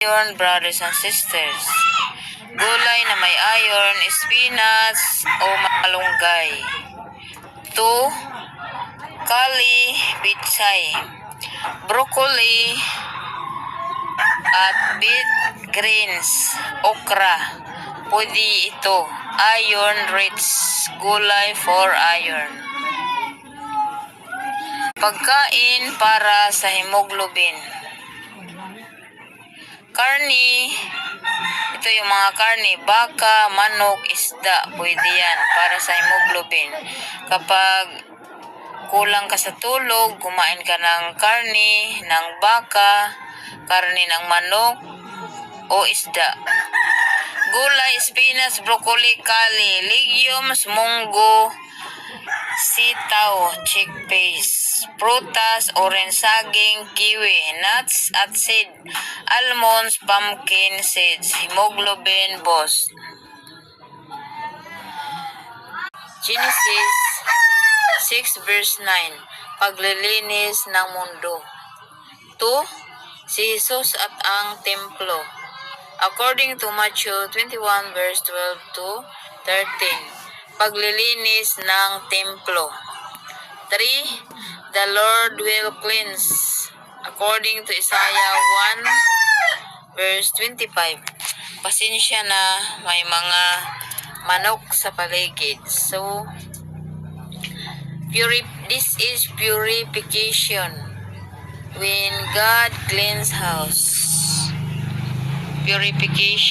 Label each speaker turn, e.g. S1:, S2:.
S1: Iron, brothers and sisters. Gulay na may iron, spinach o malunggay. 2. Kali, pitsay. Broccoli at beet greens, okra. Pwede ito. Iron rich, gulay for iron. Pagkain para sa hemoglobin. Karni, ito yung mga karni, baka, manok, isda, pwede yan para sa hemoglobin. Kapag kulang ka sa tulog, kumain ka ng karni, ng baka, karni ng manok, o isda. Gulay, spinach, broccoli, kali, legumes, munggo, sitaw, chickpeas, prutas, orange, saging, kiwi, nuts at seed, almonds, pumpkin seeds, hemoglobin boost. Genesis 6 verse 9, paglilinis ng mundo. 2. Si Jesus at ang templo. According to Matthew 21 verse 12 to 13, paglilinis ng templo. 3. The Lord will cleanse. According to Isaiah 1 verse 25, pasensya na, may mga manok sa paligid. So, this is purification. When God cleans house. Purification.